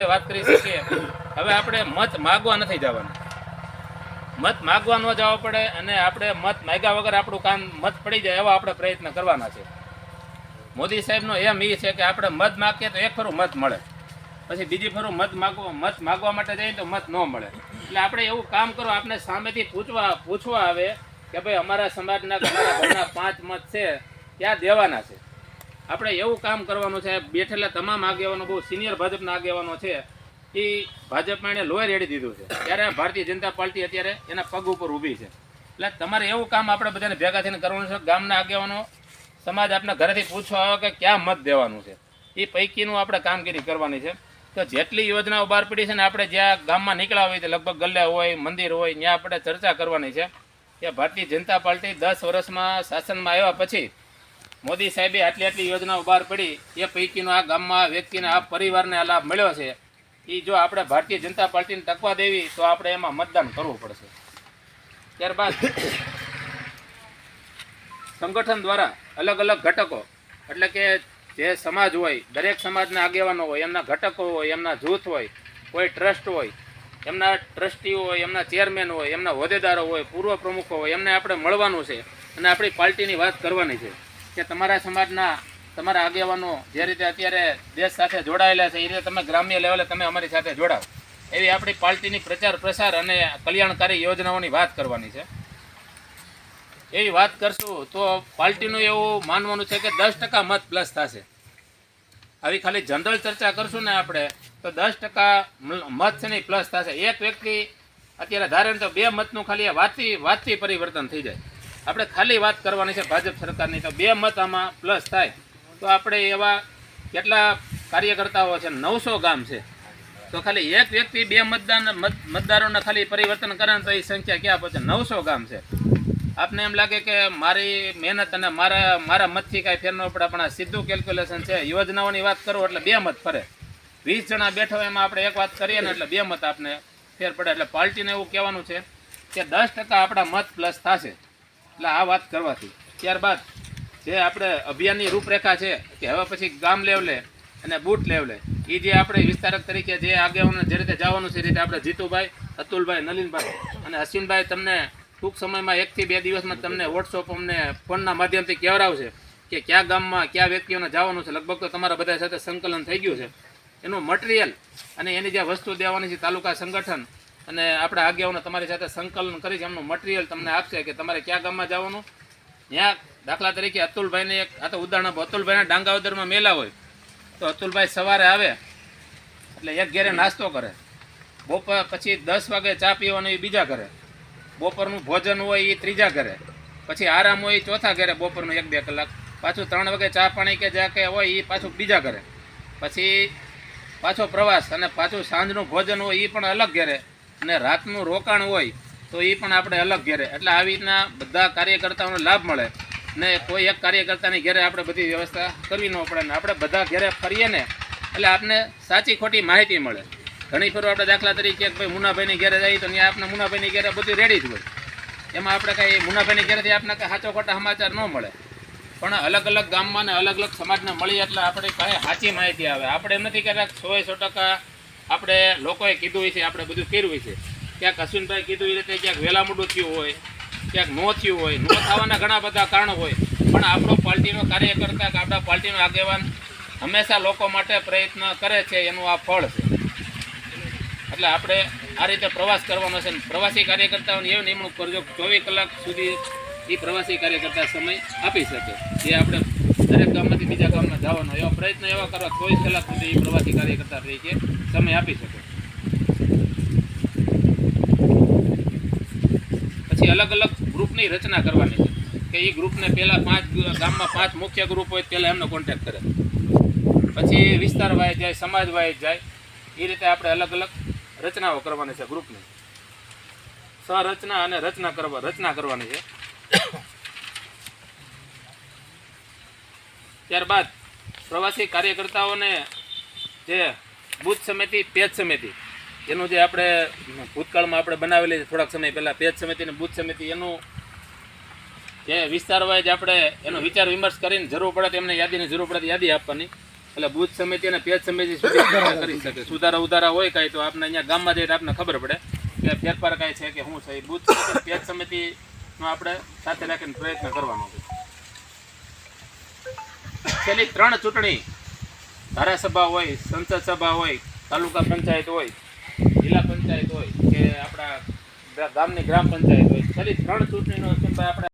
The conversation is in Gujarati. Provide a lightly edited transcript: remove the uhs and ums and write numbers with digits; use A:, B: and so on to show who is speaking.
A: વાત કરી શકીએ. હવે આપણે મત માગવા નથી જવાના, મત માગવા ન જવા પડે અને આપણે મત માગ્યા વગર આપણું કામ મત પડી જાય એવા આપણે પ્રયત્ન કરવાના છે. મોદી સાહેબનો એમ એ છે કે આપણે મત માગીએ તો એક ફરું મત મળે, પછી બીજી ફરું મત માગવા માટે જઈએ તો મત ન મળે. એટલે આપણે એવું કામ કરો, આપણે સામેથી પૂછવા આવે કે ભાઈ અમારા સમાજના અમારા ઘરના 5 મત છે, ક્યાં દેવાના છે. આપણે એવું કામ કરવાનું છે. બેઠેલા તમામ આગેવાનો, બહુ સિનિયર ભાજપના આગેવાનો છે, એ ભાજપમાં એને લોહી રેડી દીધું છે. ત્યારે ભારતીય જનતા પાર્ટી અત્યારે એના પગ ઉપર ઊભી છે. એટલે તમારે એવું કામ આપણે બધાને ભેગા થઈને કરવાનું છે. ગામના આગેવાનો, સમાજ આપણા ઘરેથી પૂછવા આવે કે ક્યાં મત દેવાનું છે, એ પૈકીનું આપણે કામગીરી કરવાની છે. તો જેટલી યોજનાઓ બહાર પડી છે ને, આપણે જ્યાં ગામમાં નીકળ્યા હોય, લગભગ ગલ્લે હોય, મંદિર હોય, ત્યાં આપણે ચર્ચા કરવાની છે કે ભારતીય જનતા પાર્ટી 10 વર્ષમાં શાસનમાં આવ્યા પછી મોદી સાહેબે આટલી યોજનાઓ બહાર પડી, એ પૈકીનો આ ગામમાં વ્યક્તિને, આ પરિવારને આ લાભ મળ્યો છે. એ જો આપણે ભારતીય જનતા પાર્ટીને ટકવા દેવી તો આપણે એમાં મતદાન કરવું પડશે. ત્યારબાદ સંગઠન દ્વારા અલગ અલગ ઘટકો, એટલે કે જે સમાજ હોય, દરેક સમાજના આગેવાનો હોય, એમના ઘટકો હોય, એમના જૂથ હોય, કોઈ ટ્રસ્ટ હોય, એમના ટ્રસ્ટીઓ હોય, એમના ચેરમેન હોય, એમના હોદ્દેદારો હોય, પૂર્વ પ્રમુખો હોય, એમને આપણે મળવાનું છે અને આપણી પાર્ટીની વાત કરવાની છે કે તમારા સમાજના તમારા આગેવાનો જે રીતે અત્યારે દેશ સાથે જોડાયેલા છે, એ રીતે તમે ગ્રામ્ય લેવલે તમે અમારી સાથે જોડાઓ. એવી આપણી પાર્ટીની પ્રચાર પ્રસાર અને કલ્યાણકારી યોજનાઓની વાત કરવાની છે. એવી વાત કરશું તો પાર્ટીનું એવું માનવાનું છે કે 10% મત પ્લસ થશે. આવી ખાલી જનરલ ચર્ચા કરશું ને આપણે તો 10% મત છે ને પ્લસ થશે. એક વ્યક્તિ અત્યારે ધારે તો 2 મતનું ખાલી વાતથી પરિવર્તન થઈ જાય. આપણે ખાલી વાત કરવાની છે ભાજપ સરકારની, તો 2 મત આમાં પ્લસ થાય તો આપણે એવા કેટલા કાર્યકર્તાઓ છે, 900 ગામ છે, તો ખાલી એક વ્યક્તિ 2 મતદારોને ખાલી પરિવર્તન કરે તો એ સંખ્યા ક્યાં પહોંચે? 900 ગામ છે. આપને એમ લાગે કે મારી મહેનત અને મારા મતથી કાંઈ ફેર ન પડે, પણ આ સીધું કેલ્ક્યુલેશન છે. યોજનાઓની વાત કરો એટલે 2 મત ફરે. 20 જણા બેઠો એમાં આપણે એક વાત કરીએ ને એટલે 2 મત આપને ફેર પડે. એટલે પાર્ટીને એવું કહેવાનું છે કે 10% આપણા મત પ્લસ થશે. એટલે આ વાત કરવાથી ત્યારબાદ જે આપણે અભિયાનની રૂપરેખા છે કે હવે પછી ગામ લેવલે અને બૂથ લેવલે એ જે આપણે વિસ્તારક તરીકે જે આગેવાનો જે રીતે જવાનું છે, એ રીતે આપણે જીતુભાઈ, અતુલભાઈ, નલિનભાઈ અને અશ્વિનભાઈ તમને ટૂંક સમયમાં 1 થી 2 દિવસમાં તમને વોટ્સઅપ અમને ફોનના માધ્યમથી કહેવડાવશે કે કયા ગામમાં કયા વ્યક્તિઓને જવાનું છે. લગભગ તો તમારા બધા સાથે સંકલન થઈ ગયું છે. એનું મટીરિયલ અને એની જે વસ્તુ દેવાની છે, તાલુકા સંગઠન અને આપણા આગેવાનો તમારી સાથે સંકલન કરી એમનું મટીરિયલ તમને આપશે કે તમારે કયા ગામમાં જવાનું. ત્યાં દાખલા તરીકે અતુલભાઈને એક આ તો ઉદાહરણ, અતુલભાઈના ડાંગાવદરમાં મેલા હોય તો અતુલભાઈ સવારે આવે એટલે એક ઘેરે નાસ્તો કરે, બપોર પછી 10 વાગે ચા પીવાનું એ બીજા ઘરે, બપોરનું ભોજન હોય એ ત્રીજા ઘરે, પછી આરામ હોય એ ચોથા ઘરે બપોરનું 1-2 કલાક, પાછું 3 વાગે ચા પાણી કે જ્યાં કે હોય એ પાછું બીજા ઘરે, પછી પાછો પ્રવાસ અને પાછું સાંજનું ભોજન હોય એ પણ અલગ ઘરે, અને રાતનું રોકાણ હોય તો એ પણ આપણે અલગ ઘેરે. એટલે આવી રીતના બધા કાર્યકર્તાઓનો લાભ મળે ને કોઈ એક કાર્યકર્તાની ઘેરે આપણે બધી વ્યવસ્થા કરવી ન પડે ને આપણે બધા ઘેરે ફરીએ ને એટલે આપને સાચી ખોટી માહિતી મળે. ઘણી ફરો આપણે દાખલા તરીકે ભાઈ મુનાભાઈની ઘેરે જઈએ તો ત્યાં આપણે મુનાભાઈની ઘેરે બધું રેડી જ હોય, એમાં આપણે કાંઈ મુનાભાઈની ઘેરેથી આપણે કાંઈ સાચો ખોટા સમાચાર ન મળે. પણ અલગ અલગ ગામમાં ને અલગ અલગ સમાજને મળી એટલે આપણી પાસે સાચી માહિતી આવે. આપણે એમ નથી કહેતા 100% આપણે લોકોએ કીધું હોય છે, આપણે બધું કર્યું હોય છે. ક્યાંક અશ્વિનભાઈ કીધું એ રીતે ક્યાંક વહેલા મોડું થયું હોય, ક્યાંક ન થયું હોય, ન થવાના ઘણા બધા કારણો હોય, પણ આપણો પાર્ટીનો કાર્યકર્તા કે આપણા પાર્ટીનો આગેવાન હંમેશા લોકો માટે પ્રયત્ન કરે છે, એનું આ ફળ છે. એટલે આપણે આ રીતે પ્રવાસ કરવાનો છે. પ્રવાસી કાર્યકર્તાઓને એવી નિમણૂક કરજો 24 કલાક સુધી એ પ્રવાસી કાર્યકર્તા સમય આપી શકે, જે આપણે દરેક ગામમાંથી બીજા ગામમાં જવાનો એવો પ્રયત્ન એવા કરવા 24 કલાક સુધી એ પ્રવાસી કાર્યકર્તા તરીકે સમય આપી શકે. પછી અલગ અલગ ગ્રુપની રચના કરવાની છે કે એ ગ્રુપને પહેલાં 5 ગામમાં 5 મુખ્ય ગ્રુપ હોય પહેલાં એમનો કોન્ટેક્ટ કરે, પછી વિસ્તાર વાઇઝ જાય, સમાજ વાઇઝ જાય, એ રીતે આપણે અલગ અલગ રચનાઓ કરવાની છે. ગ્રુપની સંરચના અને રચના કરવાની છે. ત્યારબાદ પ્રવાસી કાર્યકર્તાઓને જે બૂથ સમિતિ, પેજ સમિતિ, એનું જે આપણે ભૂતકાળમાં આપણે બનાવેલી છે થોડાક સમય પહેલાં, પેજ સમિતિ અને બૂથ સમિતિ, એનું જે વિસ્તાર વાઇઝ આપણે એનો વિચાર વિમર્શ કરીને જરૂર પડે તો એમને યાદીની જરૂર પડે યાદી આપવાની. એટલે બુથ સમિતિ અને પેજ સમિતિ સુધી ચર્ચા કરી શકે. સુધારા ઉધારા હોય કાંઈ તો આપણે અહીંયા ગામમાં જઈએ તો આપણે ખબર પડે કે ફેરફાર કાંઈ છે કે શું છે. એ બુથ સમિતિ પેજ સમિતિનો આપણે સાથે રાખીને પ્રયત્ન કરવાનો છે. છેલ્લી 3 ચૂંટણી ધારાસભા હોય, સંસદ સભા હોય, તાલુકા પંચાયત હોય, જિલ્લા પંચાયત હોય કે આપણા ગામની ગ્રામ પંચાયત હોય, છેલ્લી 3 ચૂંટણીનો આપણે